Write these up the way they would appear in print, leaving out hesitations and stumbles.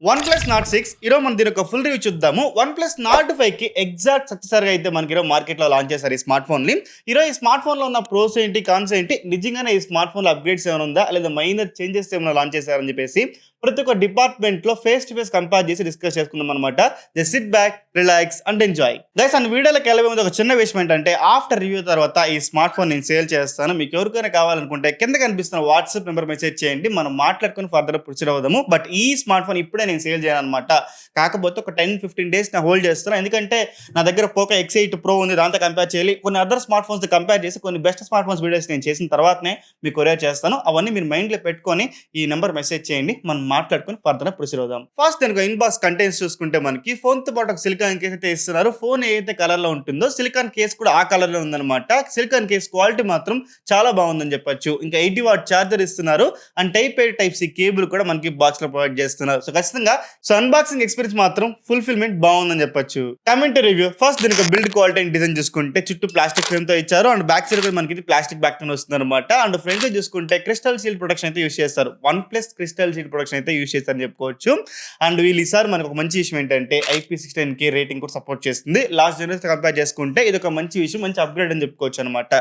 One plus not 6 ఈరోజు మనం దీని ఒక ఫుల్ రివ్యూ చూద్దాము. వన్ ప్లస్ నాట్ 5 కి ఎగ్జాక్ట్ సక్సెసర్ గా అయితే మనకి ఈరోజు మార్కెట్లో లాంచ్ చేశారు ఈ స్మార్ట్ ఫోన్ ని. ఈరోజు ఈ స్మార్ట్ ఫోన్ లో ఉన్న ప్రోస్ ఏంటి, కాన్స్ ఏంటి, నిజంగానే ఈ స్మార్ట్ ఫోన్ లో అప్గ్రేడ్స్ ఏమైనా ఉందా లేదా మైనర్ చేంజెస్ ఏమైనా లాంచ్ చేశారని చెప్పేసి ప్రతి ఒక్క డిపార్ట్మెంట్ లో ఫేస్ టు ఫేస్ కంపేర్ చేసి డిస్కస్ చేసుకుందాం అనమాట. Just SIT back, relax and enjoy. Guys and వీడియోలోకి వెళ్ళే ముందు ఒక చిన్న విషయం ఏంటంటే ఆఫ్టర్ రివ్యూ తర్వాత ఈ స్మార్ట్ ఫోన్ నేను సేల్ చేస్తాను. మీకు ఎవరికైనా కావాలనుకుంటే కింద కనిపిస్తున్న వాట్సాప్ నెంబర్ మెసేజ్ చేయండి, మనం మాట్లాడుకుని ఫర్దర్ ప్రొసీడ్ అవుదాము. బట్ ఈ స్మార్ట్ ఫోన్ ఇప్పుడే నేను సేల్ చేయాలి అనమాట. కాకపోతే ఒక 10-15 డేస్ నేను హోల్డ్ చేస్తాను, ఎందుకంటే నా దగ్గర పోకో X8 Pro ఉంది, దాంతో కంపేర్ చేయాలి. కొన్ని అదర్ స్మార్ట్ ఫోన్స్ కంపేర్ చేసి కొన్ని బెస్ట్ స్మార్ట్ ఫోన్స్ వీడియోస్ నేను చేసిన తర్వాతనే మీకు కొరియర్ చేస్తాను. అవన్నీ మీరు మైండ్లో పెట్టుకొని ఈ నెంబర్ మెసేజ్ చేయండి, మనం మాట్లాడుకుని ఫర్దర్ ప్రొసీడ్ అవుదాం. ఫస్ట్ దీనికి ఇన్బాక్స్ కంటెంట్స్ చూసుకుంటే మనకి ఫోన్ తో పాటు ఒక సిలికాన్ కేస్ అయితే ఇస్తున్నారు. ఫోన్ ఏదైతే కలర్ లో ఉంటుందో సిలికాన్ కేస్ కూడా ఆ కలర్ లో ఉందన్నమాట. సిలికాన్ కేస్ క్వాలిటీ మాత్రం చాలా బాగుందని చెప్పొచ్చు. ఇంకా 80 వాట్ చార్జర్ ఇస్తున్నారు and type A type C cable కూడా మనకి బాక్స్ లో ప్రొవైడ్ చేస్తున్నారు. సో ఖచ్చితంగా అన్బాక్సింగ్ ఎక్స్పీరియన్స్ మాత్రం ఫుల్ఫిల్మెంట్ బాగుందని చెప్పొచ్చు. కమెంట్ రివ్యూ ఫస్ట్ దీనికి బిల్డ్ క్వాలిటీ అండ్ డిజైన్ చూసుకుంటే చుట్టూ ప్లాస్టిక్ ఫ్రేమ్ తో ఇచ్చారు అండ్ బ్యాక్ సైడ్ కూడా మనకి ప్లాస్టిక్ బ్యాక్ తో వస్తుంది అనమాట. అండ్ ఫ్రంట్ చూసుకుంటే క్రిస్టల్ సీల్ ప్రొటెక్షన్ అయితే యూస్ చేస్తారు. One plus crystal seal protection అయితే యూస్ చేస్తారని చెప్పుకోవచ్చు. అండ్ వీళ్ళు ఈసారి మనకు ఒక మంచి విషయం ఏంటంటే IP16K రేటింగ్ కూడా సపోర్ట్ చేస్తుంది. లాస్ట్ జనరేషన్ కంపేర్ చేసుకుంటే ఇది ఒక మంచి విషయం, మంచి అప్గ్రేడ్ అని చెప్పుకోవచ్చు అనమాట.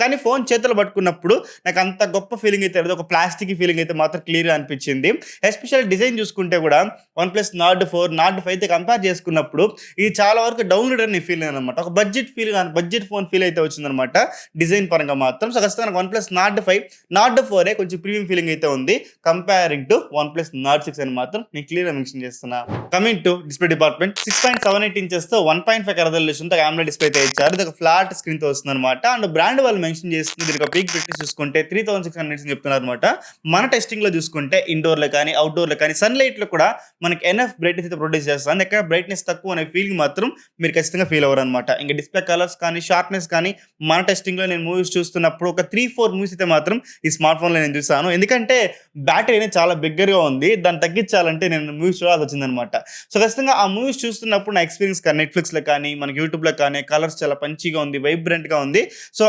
కానీ ఫోన్ చేతులు పట్టుకున్నప్పుడు నాకు అంత గొప్ప ఫీలింగ్ అయితే లేదు, ఒక ప్లాస్టిక్ ఫీలింగ్ అయితే మాత్రం క్లియర్ గా అనిపించింది. ఎస్పెషల్ డిజైన్ చూసుకుంటే కూడా వన్ ప్లస్ నాట్ 4 నాట్ 5 అయితే కంపేర్ చేసుకున్నప్పుడు ఇది చాలా వరకు డౌన్లోడ్ అని ఫీల్ అనమాట. ఒక బడ్జెట్ ఫోన్ ఫీల్ అయితే వచ్చిందనమాట డిజైన్ పరంగా మాత్రం. సో ఖచ్చితంగా వన్ ప్లస్ నాట్ 5 నాట్ 4 కొంచెం ప్రీమియం ఫీలింగ్ అయితే ఉంది comparing to one plus not 6 అని మాత్రం నేను క్లియర్ గా మెన్షన్ చేస్తున్నా. Coming to display department 6.78 inches తో 1.5 రెజల్యూషన్ తో AMOLED డిస్ప్లే అయితే ఇచ్చారు. ఇది ఒక ఫ్లాట్ స్క్రీన్ తో వస్తుంది అనమాట. అండ్ బ్రాండ్ వాళ్ళు మెన్షన్ చేస్తుంది దీనికి పీక్ బ్రైట్నెస్ చూసుకుంటే 3600 చెప్తున్నారు అనమాట. మన టెస్టింగ్ లో చూసుకుంటే ఇండోర్ లో కానీ అవుట్డోర్ లో కానీ సన్ లైట్ లో కూడా మనకి ఎనఫ్ బ్రైట్నెస్ అయితే ప్రొడ్యూస్ చేస్తుంది. ఎక్కడ బ్రైట్నెస్ తక్కువ అనే ఫీలింగ్ మాత్రం మీరు ఖచ్చితంగా ఫీల్ అవ్వరు అనమాట. ఇంకా డిస్ప్లే కలర్స్ కానీ షార్ప్నెస్ కానీ మన టెస్టింగ్ లో నేను మూవీస్ చూస్తున్నప్పుడు ఒక 3-4 మూవీస్ అయితే మాత్రం ఈ స్మార్ట్ ఫోన్ లో నేను చూసాను. ఎందుకంటే బ్యాటరీ అనేది చాలా బిగ్గరగా ఉంది, దాన్ని తగ్గించాలంటే నేను మూవీస్ చూడాల్సి వచ్చిందనమాట. సో ఖచ్చితంగా ఆ మూవీస్ చూస్తున్నప్పుడు నా ఎక్స్పీరియన్స్ కానీ నెట్ఫ్లిక్స్లో కానీ మనకి యూట్యూబ్లో కానీ కలర్స్ చాలా పంచిగా ఉంది, వైబ్రెంట్గా ఉంది. సో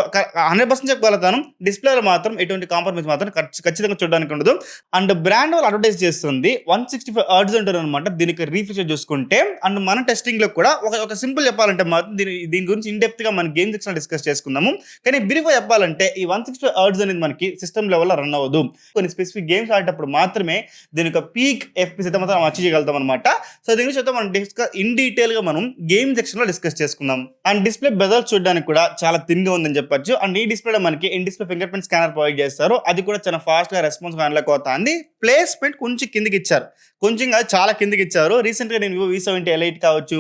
100% చెప్పగలుగుతాను, డిస్ప్లేలో మాత్రం ఎటువంటి కాంప్రమైజ్ మాత్రం ఖచ్చితంగా చూడడానికి ఉండదు. అండ్ బ్రాండ్ వాళ్ళు అడ్వర్టైజ్ చేస్తుంది 165 Hz అంటారు అనమాట దీనికి రీఫ్రెష్ చూసుకుంటే. అండ్ మన టెస్టింగ్లో కూడా ఒక సింపుల్ చెప్పాలంటే మాత్రం దీని గురించి ఇన్ డెప్త్గా మన గేమ్ సెక్షన్ డిస్కస్ చేసుకుందాము. కానీ బ్రీఫ్గా చెప్పాలంటే ఈ 165 Hz అనేది మనకి సిస్టమ్ లెవెల్లో రన్ అవ్వదు. కొన్ని స్పెసిఫిక్ గేమ్స్ ఆడేటప్పుడు మాత్రమే దీని యొక్క పీక్ FPS అయితే మాత్రం అచీవ్ చేయగలుగుతాం అనమాట. సో దీని గురించి మనం ఇన్ డీటెయిల్ గా మనం గేమ్ సెక్షన్ లో డిస్కస్ చేసుకుందాం. అండ్ డిస్ప్లే బెజల్ చూడడానికి కూడా చాలా థిన్ గా ఉందని చెప్పొచ్చు. అండ్ ఈ డిస్ప్లే మనకి in display finger print scanner provide చేస్తారు. అది కూడా చాలా ఫాస్ట్ గా రెస్పాన్స్ హ్యాండ్లకు అవుతుంది. ప్లేస్మెంట్ కొంచెం కిందికి ఇచ్చారు, కొంచెం చాలా కిందికి ఇచ్చారు. రీసెంట్ గా నేను Vivo V70 Lite కావచ్చు,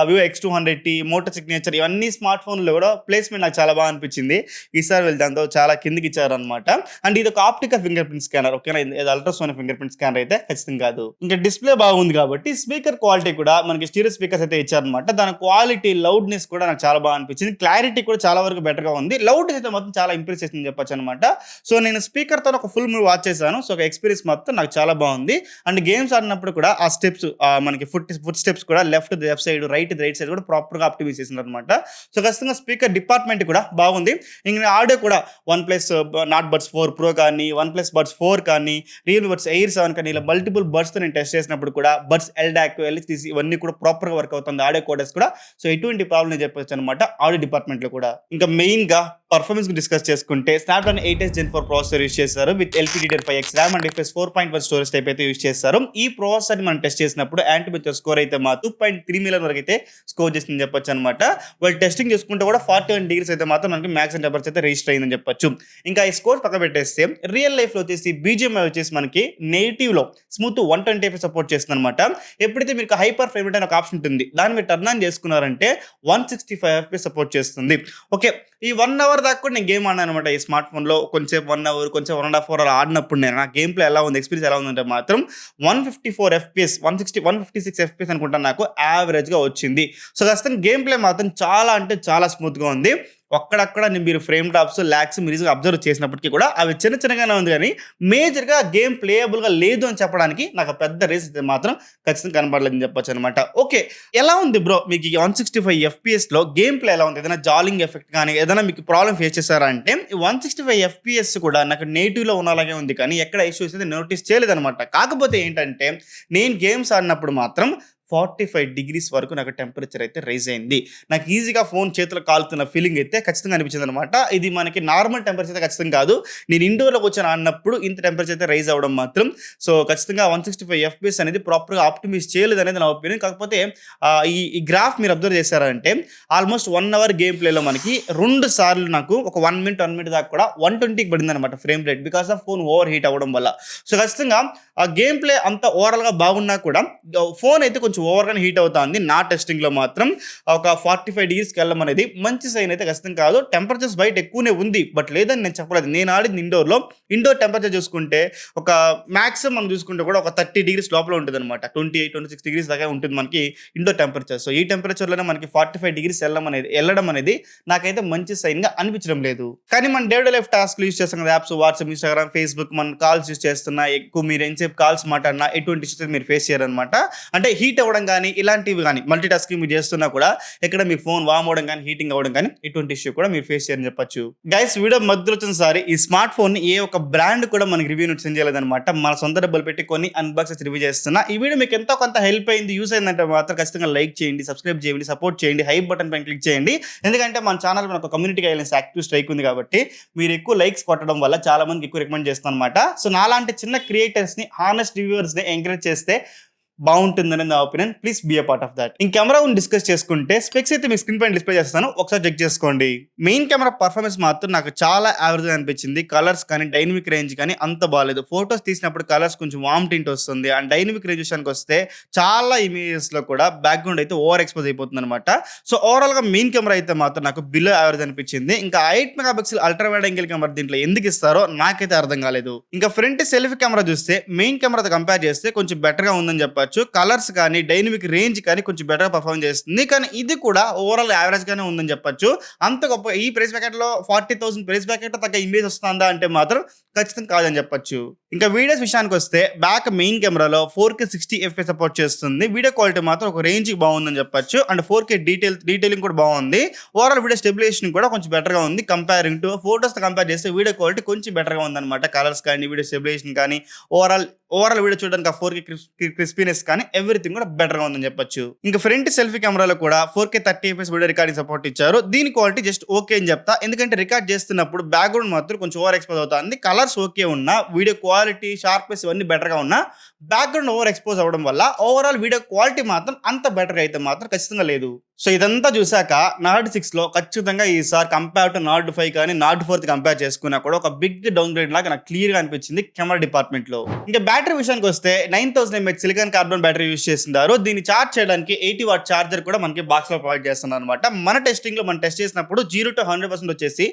Vivo X200T, మోటో సిగ్నేచర్ ఇవన్నీ స్మార్ట్ ఫోన్ లో కూడా ప్లేస్మెంట్ నాకు చాలా బాగా అనిపించింది. ఈసారి వీళ్ళు దాంతో చాలా కిందికి ఇచ్చారు అనమాట. అండ్ ఇది ఒక ఆప్టికల్ ఫింగర్ ప్రింట్ స్కానర్, ఓకేనా, ఇది అల్ట్రాసోనిక్ ఫింగర్ ప్రింట్ స్కానర్ అయితే ఖచ్చితంగా కాదు. ఇంకా డిస్ప్లే బాగుంది కాబట్టి స్పీకర్ క్వాలిటీ కూడా మనకి స్టీరియో స్పీకర్స్ అయితే ఇచ్చారనమాట. దాని క్వాలిటీ, లౌడ్నెస్ కూడా నాకు చాలా బాగా అనిపించింది. క్లారిటీ కూడా చాలా వరకు బెటర్ గా ఉంది. లౌడ్నెస్ అయితే మొత్తం చాలా ఇంప్రెస్ చేసింది చెప్పొచ్చు అనమాట. సో నేను స్పీకర్ తో ఒక ఫుల్ మూవీ వాచ్ చేశాను. సో ఒక ఎక్స్పీరియన్స్ మొత్తం నాకు చాలా బాగుంది. అండ్ గేమ్స్ ఆడినప్పుడు కూడా ఆ స్టెప్స్ మనకి ఫుట్ స్టెప్స్ కూడా లెఫ్ట్ సైడ్, రైట్ సైడ్ కూడా ప్రాపర్ గా ఆప్టిమైజ్ చేసింది అనమాట. సో ఖచ్చితంగా స్పీకర్ డిపార్ట్మెంట్ కూడా బాగుంది. ఇంకా ఆడియో కూడా one plus not buds 4 Pro కానీ, వన్ ప్లస్ బడ్స్ 4 కానీ, రియల్ బడ్స్ Air 7 కానీ, ఇలా మల్టిపుల్ బడ్స్ తో నేను టెస్ట్ చేసినప్పుడు కూడా బడ్స్ LDAC, LHDC ఇవన్నీ కూడా ప్రాపర్ గా వర్క్ అవుతుంది. ఆడియో కోడెస్ కూడా సో ఎటువంటి ప్రాబ్లం నేను చెప్పొచ్చు అనమాట ఆడియో డిపార్ట్మెంట్ లో కూడా. ఇంకా మెయిన్ గా పర్ఫార్మెన్స్ డిస్కస్ చేసుకుంటే Snapdragon 8s Gen 4 processor use చేస్తారు with LPDDR5X RAM and FS 4.1 storage type అయితే యూస్ చేస్తారు. ఈ ప్రాసెసర్ మనం టెస్ట్ చేసినప్పుడు యాంటీబెచర్ స్కోర్ అయితే మా 2.3 మిలియన్ వరకు అయితే స్కోర్ చేసిందని చెప్పొచ్చు అనమాట. వాళ్ళు టెస్టింగ్ చేసుకుంటే కూడా 41 degrees అయితే మాత్రం మనకి మ్యాక్సిమం టెంపరేచర్ అయితే రిజిస్టర్ అయిందని చెప్పొచ్చు. ఇంకా ఈ స్కోర్ పక్క పెట్టేస్తే రియల్ లైఫ్ లో వచ్చేసి BGMI వచ్చేసి మనకి నేటివ్ లో స్మూత్ 120 సపోర్ట్ చేస్తుంది అనమాట. ఎప్పుడైతే మీకు హైపర్ ఫ్రేమ్ రేట్ అనే ఒక ఆప్షన్ ఉంటుంది, దాన్ని మీరు టర్న్ ఆన్ చేసుకున్నారంటే 165 FPS సపోర్ట్ చేస్తుంది. ఓకే, ఈ 1 అవర్ దాకా కూడా నేను గేమ్ ఆడినాను అనమాట ఈ స్మార్ట్ ఫోన్ లో. కొంచెం 1 అవర్, కొంచెం 1.5 అవర్ ఆడినప్పుడు నేను నా గేమ్ ప్లే ఎలా ఉంది, ఎక్స్పీరియన్స్ ఎలా ఉందంటే మాత్రం 154 FPS, 156 FPS అనుకుంటా నాకు యావరేజ్ గా వచ్చింది. సో ఖచ్చితంగా గేమ్ ప్లే మాత్రం చాలా అంటే చాలా స్మూత్ గా ఉంది. అక్కడక్కడ మీరు ఫ్రేమ్ డ్రాప్స్, లాగ్స్ మీరు ఈజీగా అబ్జర్వ్ చేసినప్పటికీ కూడా అవి చిన్నగానే ఉంది గానీ, మేజర్‌గా గేమ్ ప్లేయబుల్‌గా లేదు అని చెప్పడానికి నాకు పెద్ద రీజన్ అయితే మాత్రం ఖచ్చితంగా కనపడలేదని చెప్పొచ్చనమాట. ఓకే. ఎలా ఉంది బ్రో మీకు ఈ 165 ఎఫ్‌పీఎస్‌లో గేమ్ ప్లే ఎలా ఉంది? ఏదైనా జాలింగ్ ఎఫెక్ట్ గాని, ఏదైనా మీకు ప్రాబ్లమ్ ఫేస్ చేసారా అంటే, ఈ 165 ఎఫ్‌పీఎస్ కూడా నాకు నేటివ్‌లో ఉన్నలాగే ఉంది కానీ, ఎక్కడ ఇష్యూస్ అయితే నోటీస్ చేయలేదనమాట. కాకపోతే ఏంటంటే, నేను గేమ్స్ ఆడినప్పుడు మాత్రం 45 డిగ్రీస్ వరకు నాకు టెంపరేచర్ అయితే రైజ్ అయింది. నాకు ఈజీగా ఫోన్ చేతిలో కాలుతున్న ఫీలింగ్ అయితే ఖచ్చితంగా అనిపించిందనమాట. ఇది మనకి నార్మల్ టెంపరేచర్ అయితే ఖచ్చితంగా కాదు. నేను ఇండోర్‌లో కూర్చొని ఆడినప్పుడు ఇంత టెంపరేచర్ అయితే రైజ్ అవ్వడం మాత్రం సో, ఖచ్చితంగా 165 ఎఫ్‌పీఎస్ అనేది ప్రాపర్‌గా ఆప్టిమైజ్ చేయలేదనేది నా ఒపీనియన్. కాకపోతే ఈ గ్రాఫ్ మీరు అబ్జర్వ్ చేశారంటే ఆల్మోస్ట్ 1 అవర్ గేమ్ ప్లేలో మనకి 2 సార్లు నాకు ఒక 1 మినిట్ దాకా కూడా 120కి పడిందనమాట frame rate. Because of phone over heat అవ్వడం వల్ల. సో, ఖచ్చితంగా ఆ గేమ్ ప్లే అంత ఓవరాల్‌గా బాగున్నా కూడా ఫోన్ అయితే కొంచెం ఓవర్‌గానే హీట్ అవుతుంది. నా టెస్టింగ్‌లో మాత్రం ఒక 45 డిగ్రీస్‌కి వెళ్ళడం అనేది మంచి సైన్ అయితే ఖచ్చితంగా కాదు. టెంపరేచర్స్ బయట ఎక్కువనే ఉంది. బట్ లేదని నేను చెప్పలేదు. నేను ఆడింది ఇండోర్‌లో. ఇండోర్ టెంపరేచర్ చూసుకుంటే ఒక మాక్సిమం మనం చూసుకుంటే కూడా ఒక 30 డిగ్రీస్ లోపల ఉంటుందన్నమాట. 28, 26 డిగ్రీస్ దాకా ఉంటుంది మనకి ఇండోర్ టెంపరేచర్. సో, ఈ టెంపరేచర్‌లోనే మనకి 45 డిగ్రీస్ వెళ్ళడం అనేది నాకైతే మంచి సైన్‌గా అనిపించడం లేదు. కానీ మన డే టు డే లైఫ్ టాస్క్‌లు యూజ్ చేస్తాం కదా! యాప్స్ వాట్సాప్, ఇన్‌స్టాగ్రామ్, ఫేస్‌బుక్ మనం కాల్స్ యూజ్ చేస్తున్నా ఎక్కువ మీరు ఎంతసేపు కాల్స్ మాట్లాడినా ఎటువంటి ఇష్యూస్ మీరు ఫేస్ చేయరనమాట. అంటే హీట్ అవ్వడం కానీ ఇలాంటివి కానీ మల్టీ టాస్కింగ్ మీరు చేస్తున్నా కూడా ఎక్కడ మీ ఫోన్ వార్మ్ అవ్వడం కానీ హీటింగ్ అవ్వడం కానీ ఎటువంటి ఇష్యూ కూడా మీరు ఫేస్ చేయరని చెప్పొచ్చు. గైస్ వీడియో మధ్యలో వచ్చినసారి ఈ స్మార్ట్ ఫోన్ ఏ ఒక బ్రాండ్ కూడా మనకి రివ్యూ సెండ్ చేయలేదన్నమాట. మన సొంత డబ్బులు పెట్టి కొన్ని అన్బాక్సెస్ రివ్యూ చేస్తున్నా. ఈ వీడియో మీకు ఎంతో కొంత హెల్ప్ అయింది, యూస్ అయిందంటే మాత్రం ఖచ్చితంగా లైక్ చేయండి, సబ్స్క్రైబ్ చేయండి, సపోర్ట్ చేయండి, హైప్ బటన్ పైన క్లిక్ చేయండి. ఎందుకంటే మన ఛానల్ మనకు కమ్యూనిటీ గైడ్లైన్స్ యాక్టివ్ స్ట్రైక్ ఉంది కాబట్టి మీరు ఎక్కువ లైక్స్ కొట్టడం వల్ల చాలా మందికి ఎక్కువ రికమెండ్ చేస్తాను అనమాట. సో, నాలాంటి చిన్న క్రియేటర్స్ ని హానెస్ట్ రివ్యూవర్స్ ని ఎంకరేజ్ చేస్తే బాగుంటుందని నా opinion. Please be a part of that. ఇంక కెమెరా గురించి డిస్కస్ చేసుకుంటే స్పెక్స్ అయితే మీ స్క్రీన్ పైన డిస్ప్లే చేస్తాను, ఒకసారి చెక్ చేసుకోండి. మెయిన్ కెమెరా పర్ఫార్మెన్స్ మాత్రం నాకు చాలా యావరేజ్ అనిపించింది. కలర్స్ కానీ డైనమిక్ రేంజ్ కానీ అంత బాగాలేదు. ఫొటోస్ తీసినప్పుడు కలర్స్ కొంచెం వామ్ టింట్ వస్తుంది. అండ్ డైనమిక్ రేంజ్ విషయానికి వస్తే చాలా ఇమేజెస్ లో కూడా బ్యాక్గ్రౌండ్ అయితే ఓవర్ ఎక్స్పోజ్ అయిపోతుంది అనమాట. సో, ఓవరాల్ గా మెయిన్ కెమెరా అయితే మాత్రం నాకు బిలో యావరేజ్ అనిపించింది. ఇంకా 8 megapixel ultra wide angle camera దీంట్లో ఎందుకు ఇస్తారో నాకైతే అర్థం కాలేదు. ఇంకా ఫ్రంట్ సెల్ఫీ కెమెరా చూస్తే మెయిన్ కెమెరాతో కంపేర్ చేస్తే కొంచెం బెటర్ గా ఉందని చెప్పొచ్చు. కలర్స్ కానీ డైనమిక్ రేంజ్ కానీ కొంచెం బెటర్ పర్ఫార్మ్ చేస్తుంది. కానీ ఇది కూడా ఓవరాల్ యావరేజ్ గానే ఉందని చెప్పొచ్చు. అంత గొప్ప ఈ ప్రైస్ బ్రాకెట్ లో 40,000 ప్రైస్ బ్రాకెట్ తగ్గ ఇమేజ్ వస్తుందా అంటే మాత్రం ఖచ్చితంగా కాదని చెప్పొచ్చు. ఇంకా వీడియోస్ విషయానికి వస్తే బ్యాక్ మెయిన్ కెమెరాలో 4K 60 FPS సపోర్ట్ చేస్తుంది. వీడియో క్వాలిటీ మాత్రం ఒక రేంజ్ బాగుందని చెప్పొచ్చు. అండ్ 4K డీటెయిలింగ్ కూడా బాగుంది. ఓవరాల్ వీడియో స్టెబిలైజేషన్ కూడా కొంచెం బెటర్ గా ఉంది. కంపేరింగ్ టు ఫోటోస్ తో కంపేర్ చేస్తే వీడియో క్వాలిటీ కొంచెం బెటర్ గా ఉందన్నమాట. కలర్స్ కానీ వీడియో స్టెబిలైజేషన్ కానీ ఓవరాల్ వీడియో చూడడానికి 4K క్రిస్పీనెస్ కానీ ఎవ్రీథింగ్ కూడా బెటర్ గా ఉందని చెప్పొచ్చు. ఇంకా ఫ్రంట్ సెల్ఫీ కెమెరాలో కూడా 4K 30 FPS video recording support ఇచ్చారు. దీని క్వాలిటీ జస్ట్ ఓకే అని చెప్తా. ఎందుకంటే రికార్డ్ చేస్తున్నప్పుడు బ్యాక్గ్రౌండ్ మాత్రం కొంచెం ఓవర్ ఎక్స్పోజ్ అవుతుంది. కలర్స్ ఓకే ఉన్నా వీడియో క్వాలిటీ షార్ప్నెస్ ఇవన్నీ బెటర్ గా ఉన్నా బ్యాక్గ్రౌండ్ ఓవర్ ఎక్స్పోజ్ అవ్వడం వల్ల ఓవరాల్ వీడియో క్వాలిటీ మాత్రం అంత బెటర్ అయితే మాత్రం ఖచ్చితంగా లేదు. సో, ఇదంతా చూసాక నార్డ్ 6లో ఖచ్చితంగా ఈసారి కంపేర్ టు నార్డ్ 5 కానీ నార్డ్ 4 కంపేర్ చేసుకున్నా కూడా ఒక బిగ్ డౌన్ గ్రేడ్ లాగా నాకు క్లియర్ గా అనిపించింది కెమెరా డిపార్ట్మెంట్ లో. ఇంకా బ్యాటరీ విషయానికి వస్తే 9000 mAh silicon carbon battery use చేస్తున్నారు. దీన్ని చార్జ్ చేయడానికి 80 వాట్ చార్జర్ కూడా మనకి బాక్స్ లో ప్రొవైడ్ చేస్తున్నారు అనమాట. మన టెస్టింగ్ లో మనం టెస్ట్ చేసినప్పుడు 0 to 100% వచ్చేసి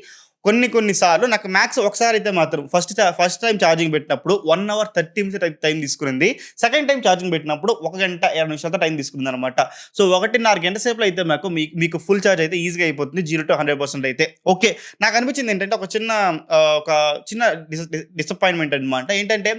కొన్ని సార్లు నాకు మ్యాక్స్ ఒకసారి అయితే మాత్రం ఫస్ట్ టైం ఛార్జింగ్ పెట్టినప్పుడు 1 అవర్ 30 minutes టైం తీసుకునింది. సెకండ్ టైం ఛార్జింగ్ పెట్టినప్పుడు 1 గంట 20 నిమిషాలతో టైం తీసుకుంది అనమాట. సో, 1.5 గంట సేపులో అయితే మీకు ఫుల్ ఛార్జ్ అయితే ఈజీగా అయిపోతుంది 0 to 100% అయితే. ఓకే, నాకు అనిపించింది ఏంటంటే ఒక చిన్న డిసప్పాయింట్మెంట్ అనమాట. ఏంటంటే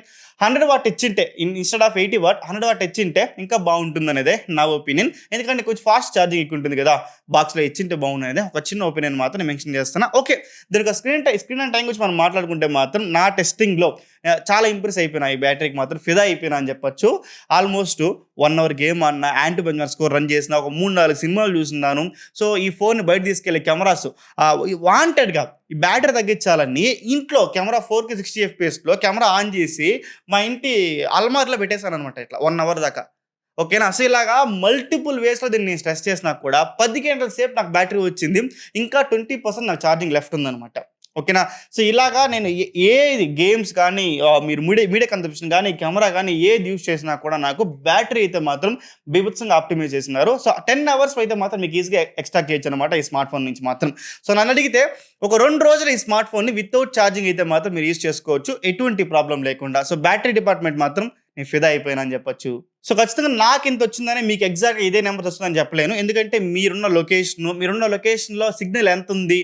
100 వాట్ ఇచ్చింటే ఇన్స్టెడ్ ఆఫ్ 80 వాట్ 100 వాట్ ఇచ్చింటే ఇంకా బాగుంటుంది అనేదే నా ఒపీనియన్. ఎందుకంటే కొంచెం ఫాస్ట్ ఛార్జింగ్ ఎక్కువ ఉంటుంది కదా, బాక్స్లో ఇచ్చింటే బాగుంది అనేది ఒక చిన్న ఒపీనియన్ మాత్రం నేను మెన్షన్ చేస్తున్నా. ఓకే, దీనికి స్క్రీన్ అండ్ టైం గురించి మనం మాట్లాడుకుంటే మాత్రం నా టెస్టింగ్లో చాలా ఇంప్రెస్ అయిపోయినా, ఈ బ్యాటరీకి మాత్రం ఫిదా అయిపోయినా అని చెప్పొచ్చు. ఆల్మోస్ట్ 1 అవర్ గేమ్ ఆడినా, యాంటీ బెంచ్ స్కోర్ రన్ చేసిన, ఒక 3-4 సినిమాలు చూస్తున్నాను. సో, ఈ ఫోన్ బయట తీసుకెళ్లే కెమెరాస్ వాంటెడ్గా ఈ బ్యాటరీ తగ్గించాలని ఇంట్లో కెమెరా 4K 60 FPS లో కెమెరా ఆన్ చేసి మా ఇంటి అల్మార్లో పెట్టేశాను అనమాట. ఇట్లా 1 అవర్ దాకా. ఓకేనా. సో, ఇలాగా మల్టిపుల్ వేస్లో దీన్ని నేను స్ట్రెస్ చేసినా కూడా 10 గంటల సేపు నాకు బ్యాటరీ వచ్చింది. ఇంకా 20% నాకు ఛార్జింగ్ లెఫ్ట్ ఉందనమాట. ఓకేనా. సో, ఇలాగా నేను ఏది గేమ్స్ కానీ మీరు మీడియా కన్సంప్షన్ కానీ కెమెరా కానీ ఏది యూజ్ చేసినా కూడా నాకు బ్యాటరీ అయితే మాత్రం బీభత్సంగా ఆప్టిమైజ్ చేస్తున్నారు. సో, 10 అవర్స్ అయితే మాత్రం మీకు ఈజీగా ఎక్స్ట్రాక్ట్ చేయొచ్చు అనమాట ఈ స్మార్ట్ ఫోన్ నుంచి మాత్రం. సో, నన్ను అడిగితే ఒక 2 రోజులు ఈ స్మార్ట్ ఫోన్ని వితౌట్ ఛార్జింగ్ అయితే మాత్రం మీరు యూజ్ చేసుకోవచ్చు ఎటువంటి ప్రాబ్లం లేకుండా. సో, బ్యాటరీ డిపార్ట్మెంట్ మాత్రం నేను ఫిదా అయిపోయినా అని చెప్పొచ్చు. సో ఖచ్చితంగా నాకింత వచ్చిందని మీకు ఎగ్జాక్ట్‌గా ఇదే నంబర్ వస్తుందని చెప్పలేను. ఎందుకంటే మీరున్న లొకేషన్‌లో సిగ్నల్ ఎంతుంది,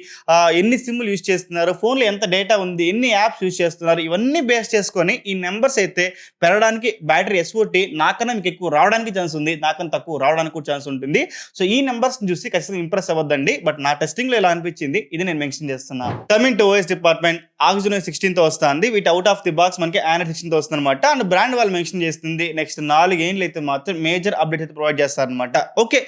ఎన్ని సిమ్‌లు యూజ్ చేస్తున్నారు, ఫోన్‌లో ఎంత డేటా ఉంది, ఎన్ని యాప్స్ యూజ్ చేస్తున్నారు, ఇవన్నీ బేస్ చేసుకొని ఈ నంబర్స్ అయితే పెరగడానికి బ్యాటరీ ఎస్ఓటీ నాకన్నా మీకు ఎక్కువ రావడానికి ఛాన్స్ ఉంది. నాకన్నా తక్కువ రావడానికి కూడా ఛాన్స్ ఉంటుంది. సో ఈ నంబర్స్‌ని చూసి ఖచ్చితంగా ఇంప్రెస్ అవ్వద్దండి. బట్ నా టెస్టింగ్‌లో ఇలా అనిపించింది. ఇది నేను మెన్షన్ చేస్తున్నా. Coming to OS department Oxygen 16తో వస్తుంది. వీటి అవుట్ ఆఫ్ ది బాక్స్ మనకి Android 16తో వస్తుందన్నమాట. అండ్ బ్రాండ్ వాళ్ళు మెన్షన్ చేస్తుంది నెక్స్ట్ 4 ఏండ్లు అయితే మాత్రం మేజర్ అప్డేట్ అయితే ప్రొవైడ్ చేస్తారనమాట. ఓకే,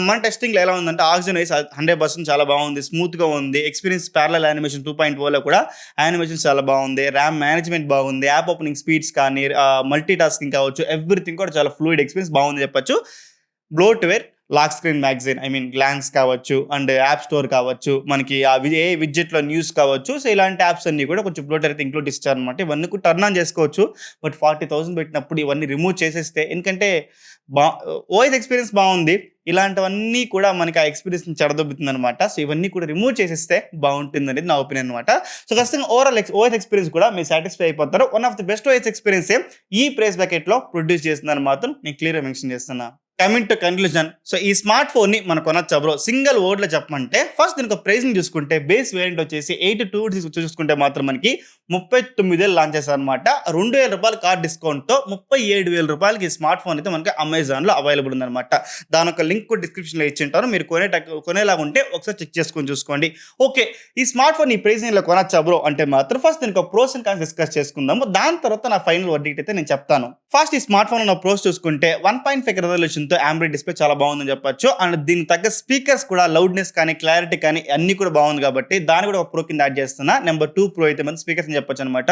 మన టెస్టింగ్లో ఎలా ఉందంటే Oxygen 100% చాలా బాగుంది, స్మూత్గా ఉంది. ఎక్స్పీరియన్స్ ప్యారలల్ యానిమేషన్ 2.0లో కూడా యానిమేషన్ చాలా బాగుంది. ర్యామ్ మేనేజ్మెంట్ బాగుంది. యాప్ ఓపెనింగ్ స్పీడ్స్ కానీ మల్టీ టాస్కింగ్ కావచ్చు, ఎవ్రీథింగ్ కూడా చాలా ఫ్లూయిడ్ ఎక్స్పీరియన్స్ బాగుంది చెప్పొచ్చు. Bloatware, lock screen magazine, glance కావచ్చు, అండ్ యాప్ స్టోర్ కావచ్చు, మనకి ఏ విడ్జెట్లో న్యూస్ కావచ్చు. సో ఇలాంటి యాప్స్ అన్ని కూడా కొంచెం బ్లోటర్ అయితే ఇంక్లూడ్ ఇచ్చారనమాట. ఇవన్నీ కూడా టర్న్ ఆన్ చేసుకోవచ్చు. బట్ 40,000 పెట్టినప్పుడు ఇవన్నీ రిమూవ్ చేసేస్తే, ఎందుకంటే ఓఎస్ ఎక్స్పీరియన్స్ బాగుంది, ఇలాంటివన్నీ కూడా మనకి ఆ ఎక్స్పీరియన్స్ చెడదొబ్బుతుంది అనమాట. సో ఇవన్నీ కూడా రిమూవ్ చేసేస్తే బాగుంటుంది అనేది నా ఒపీనియన్ అనమాట. సో ఖచ్చితంగా ఓవరాల్ ఓఎస్ ఎక్స్పీరియన్స్ కూడా మీరు సాటిస్ఫై అయిపోతారు. One of the best OS experience ఈ ప్రైస్ బ్రాకెట్లో ప్రొడ్యూస్ చేస్తుందని మాత్రం నేను క్లియర్గా మెన్షన్ చేస్తున్నా. కమింగ్ టు కన్క్లూజన్, సో ఈ స్మార్ట్ ఫోన్ని మనం కొనొచ్చా బ్రో? సింగిల్ వర్డ్లో చెప్పమంటే ఫస్ట్ దీనికి ప్రైసింగ్ చూసుకుంటే బేస్ వేరియంట్ వచ్చేసి 82 చూసుకుంటే మాత్రం మనకి 39,000 లాంచ్ చేశారనమాట. 2,000 రూపాయల కార్డ్ డిస్కౌంట్తో 37,000 రూపాయలకి ఈ స్మార్ట్ ఫోన్ అయితే మనకి అమెజాన్లో అవైలబుల్ ఉందన్నమాట. దాని ఒక లింక్ కూడా డిస్క్రిప్షన్లో ఇచ్చింటారు. మీరు కొనేలాగా ఉంటే ఒకసారి చెక్ చేసుకొని చూసుకోండి. ఓకే, ఈ స్మార్ట్ ఫోన్ ఈ ప్రైసింగ్లో కొనొచ్చా బ్రో అంటే మాత్రం ఫస్ట్ దీనికి ప్రోస్ అండ్ కాన్స్ డిస్కస్ చేసుకుందాము. దాని తర్వాత నా ఫైనల్ వర్డిక్ట్ అయితే నేను చెప్తాను. ఫస్ట్ ఈ స్మార్ట్ ఫోన్ ఉన్న ప్రోస్ చూసుకుంటే 1.5 రెజల్యూషన్తో ఆండ్రాయిడ్ డిస్ప్లే చాలా బాగుందని చెప్పొచ్చు. అండ్ దీనికి తగ్గ స్పీకర్స్ కూడా లౌడ్నెస్ కానీ క్లారిటీ కానీ అన్ని కూడా బాగుంది కాబట్టి దాన్ని కూడా ఒక ప్రో కింద యాడ్ చేస్తున్నా. నెంబర్ 2 ప్రో అయితే మన స్పీకర్స్ అని చెప్పొచ్చు అనమాట.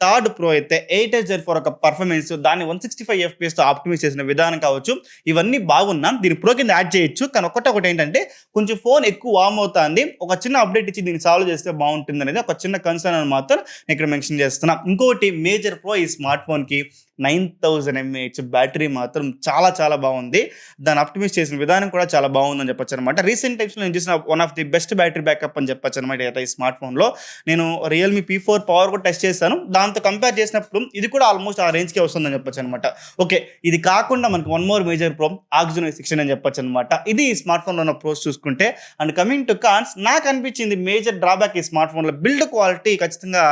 థర్డ్ ప్రో అయితే 8H4 ఒక పర్ఫార్మెన్స్, దాన్ని 165 FPS ఆప్టిమైజ్ చేసిన విధానం కావచ్చు, ఇవన్నీ బాగున్నా దీని ప్రో కింద యాడ్ చేయొచ్చు. కానీ ఒకటి ఏంటంటే కొంచెం ఫోన్ ఎక్కువ వార్మ్ అవుతుంది. ఒక చిన్న అప్డేట్ ఇచ్చి దీన్ని సాల్వ్ చేస్తే బాగుంటుంది అనేది ఒక చిన్న కన్సర్న్ అని మాత్రం ఇక్కడ మెన్షన్ చేస్తున్నా. ఇంకోటి మేజర్ ప్రో ఈ స్మార్ట్ ఫోన్కి 9000 mAh బ్యాటరీ మాత్రం చాలా చాలా బాగుంది. దాన్ని ఆప్టిమైజ్ చేసిన విధానం కూడా చాలా బాగుందని చెప్పొచ్చు అనమాట. రీసెంట్ టైమ్స్లో నేను చూసిన one of the best battery backup అని చెప్పొచ్చు అనమాట. ఈ స్మార్ట్ ఫోన్లో నేను రియల్మీ P4 పవర్ కూడా టెస్ట్ చేశాను. దాంతో కంపేర్ చేసినప్పుడు ఇది కూడా ఆల్మోస్ట్ ఆ రేంజ్కే వస్తుందని చెప్పొచ్చు అనమాట. ఓకే, ఇది కాకుండా మనకి one more major pro Oxygen 16 అని చెప్పొచ్చు అనమాట. ఇది ఈ స్మార్ట్ ఫోన్లో ఉన్న ప్రోస్ చూసుకుంటే. అండ్ కమింగ్ టు కాన్స్, నాకు అనిపించింది మేజర్ డ్రాబ్యాక్ ఈ స్మార్ట్ ఫోన్లో బిల్డ్ క్వాలిటీ. ఖచ్చితంగా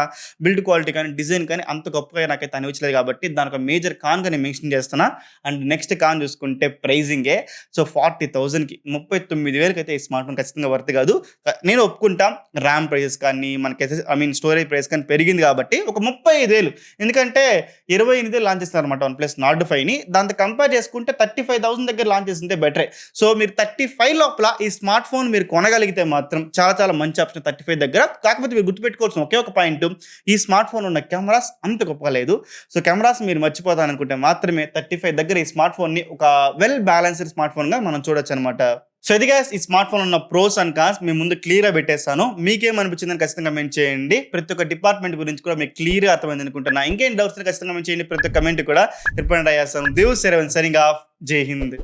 బిల్డ్ క్వాలిటీ కానీ డిజైన్ కానీ అంత గొప్పగా నాకైతే అనిపించలేదు కాబట్టి దానికి మేజర్ కాన్ గా నేను మెన్షన్ చేస్తున్నా. అండ్ నెక్స్ట్ కాన్ చూసుకుంటే ప్రైజింగే. సో 40,000కి 39,000కి అయితే ఈ స్మార్ట్ ఫోన్ ఖచ్చితంగా వర్త్ కాదు. నేను ఒప్పుకుంటా, ర్యామ్ ప్రైజెస్ కానీ మనకి స్టోరేజ్ ప్రైస్ కానీ పెరిగింది కాబట్టి ఒక 35,000, ఎందుకంటే 28,000 లాంచ్ చేస్తారు అనమాట OnePlus Nord 5ని. దాంతో కంపేర్ చేసుకుంటే 35,000 దగ్గర లాంచ్ చేస్తుంటే బెటరే. సో మీరు 35 లోపల ఈ స్మార్ట్ ఫోన్ మీరు కొనగలిగితే మాత్రం చాలా చాలా మంచి ఆప్షన్ 35 దగ్గర. కాకపోతే మీరు గుర్తుపెట్టుకోవాల్సిన ఒకే ఒక పాయింట్, ఈ స్మార్ట్ ఫోన్ ఉన్న కెమెరాస్ అంత గొప్పగా లేదు. సో కెమెరాస్ మీరు మర్చిపోతారు అనుకుంటే మాత్రమే 35 దగ్గర ఈ స్మార్ట్ ఫోన్ ని ఒక వెల్ బ్యాలెన్స్డ్ స్మార్ట్ ఫోన్ గా మనం చూడొచ్చు అనమాట. సో ఇది గైస్ ఈ స్మార్ట్ ఫోన్ ఉన్న ప్రోస్ అండ్ కాన్స్ మీ ముందు క్లియర్ గా పెట్టేస్తాను. మీకేమనిపించిందని ఖచ్చితంగా కమెంట్ చేయండి. ప్రతి ఒక్క డిపార్ట్మెంట్ గురించి కూడా మీకు క్లియర్ గా అర్థమైంది అనుకుంటున్నా. ఇంకేం డౌట్స్ ఖచ్చితంగా కమెంట్ చేయండి. ప్రతి ఒక్క కమెంట్ కూడా రిప్లై చేస్తాను. దేవ్ సెరవన్ సరింగ్ ఆఫ్. జై హింద్.